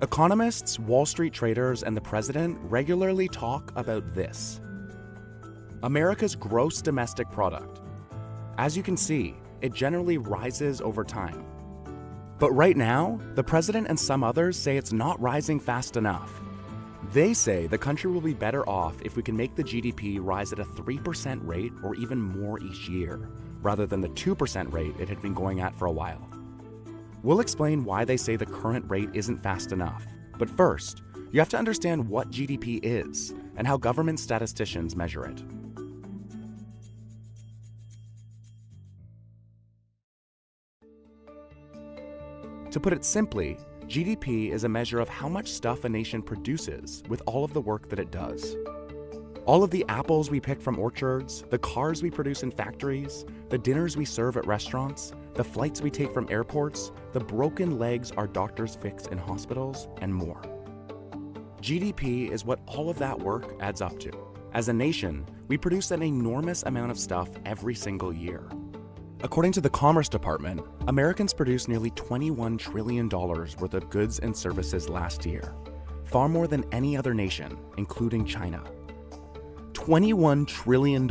Economists, Wall Street traders, and the president regularly talk about this: America's gross domestic product. As you can see, it generally rises over time. But right now, the president and some others say it's not rising fast enough. They say the country will be better off if we can make the GDP rise at a 3% rate or even more each year, rather than the 2% rate it had been going at for a while. We'll explain why they say the current rate isn't fast enough. But first, you have to understand what GDP is and how government statisticians measure it. To put it simply, GDP is a measure of how much stuff a nation produces with all of the work that it does. All of the apples we pick from orchards, the cars we produce in factories, the dinners we serve at restaurants, the flights we take from airports, the broken legs our doctors fix in hospitals, and more. GDP is what all of that work adds up to. As a nation, we produce an enormous amount of stuff every single year. According to the Commerce Department, Americans produced nearly $21 trillion worth of goods and services last year, far more than any other nation, including China. $21 trillion.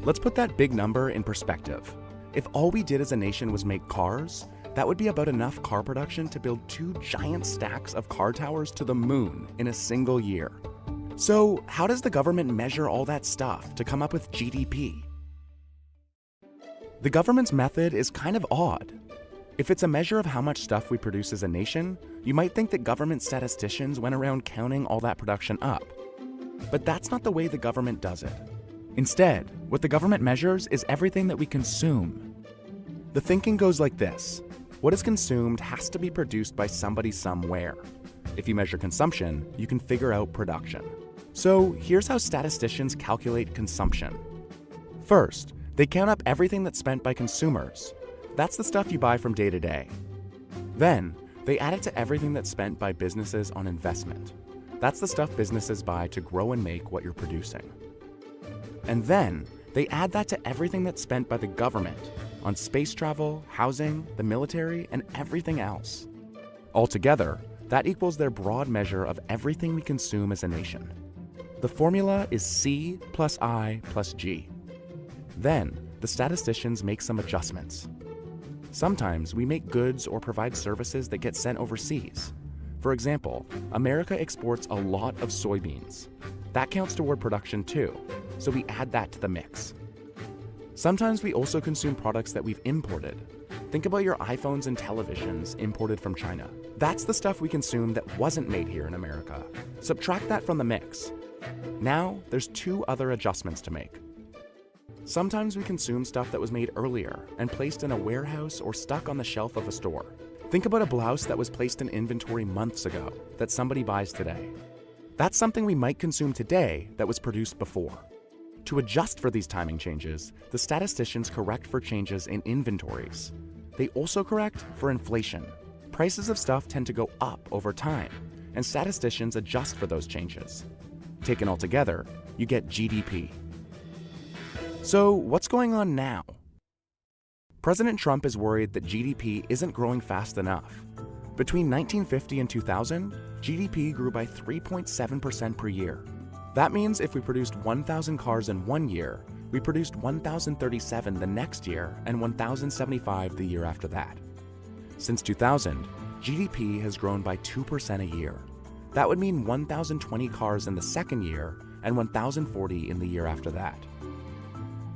Let's put that big number in perspective. If all we did as a nation was make cars, that would be about enough car production to build 2 giant stacks of car towers to the moon in a single year. So, how does the government measure all that stuff to come up with GDP? The government's method is kind of odd. If it's a measure of how much stuff we produce as a nation, you might think that government statisticians went around counting all that production up. But that's not the way the government does it. Instead, what the government measures is everything that we consume. The thinking goes like this: what is consumed has to be produced by somebody somewhere. If you measure consumption, you can figure out production. So here's how statisticians calculate consumption. First, they count up everything that's spent by consumers. That's the stuff you buy from day to day. Then, they add it to everything that's spent by businesses on investment. That's the stuff businesses buy to grow and make what you're producing. And then, they add that to everything that's spent by the government on space travel, housing, the military, and everything else. Altogether, that equals their broad measure of everything we consume as a nation. The formula is C plus I plus G. Then, the statisticians make some adjustments. Sometimes we make goods or provide services that get sent overseas. For example, America exports a lot of soybeans. That counts toward production too, so we add that to the mix. Sometimes we also consume products that we've imported. Think about your iPhones and televisions imported from China. That's the stuff we consume that wasn't made here in America. Subtract that from the mix. Now, there's 2 other adjustments to make. Sometimes we consume stuff that was made earlier and placed in a warehouse or stuck on the shelf of a store. Think about a blouse that was placed in inventory months ago that somebody buys today. That's something we might consume today that was produced before. To adjust for these timing changes, the statisticians correct for changes in inventories. They also correct for inflation. Prices of stuff tend to go up over time, and statisticians adjust for those changes. Taken all together, you get GDP. So, what's going on now? President Trump is worried that GDP isn't growing fast enough. Between 1950 and 2000, GDP grew by 3.7% per year. That means if we produced 1,000 cars in one year, we produced 1,037 the next year and 1,075 the year after that. Since 2000, GDP has grown by 2% a year. That would mean 1,020 cars in the second year and 1,040 in the year after that.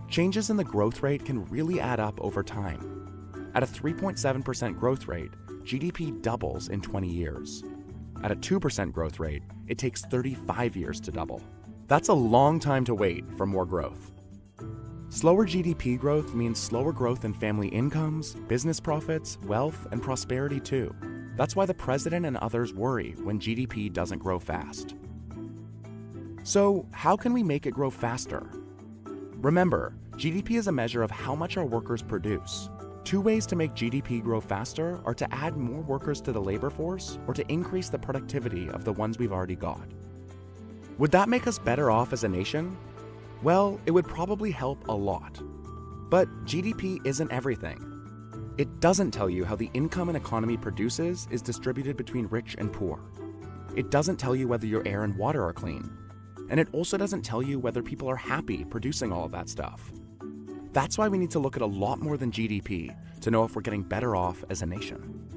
Changes in the growth rate can really add up over time. At a 3.7% growth rate, GDP doubles in 20 years. At a 2% growth rate, it takes 35 years to double. That's a long time to wait for more growth. Slower GDP growth means slower growth in family incomes, business profits, wealth, and prosperity too. That's why the president and others worry when GDP doesn't grow fast. So, how can we make it grow faster? Remember, GDP is a measure of how much our workers produce. 2 ways to make GDP grow faster are to add more workers to the labor force or to increase the productivity of the ones we've already got. Would that make us better off as a nation? Well, it would probably help a lot. But GDP isn't everything. It doesn't tell you how the income an economy produces is distributed between rich and poor. It doesn't tell you whether your air and water are clean. And it also doesn't tell you whether people are happy producing all of that stuff. That's why we need to look at a lot more than GDP to know if we're getting better off as a nation.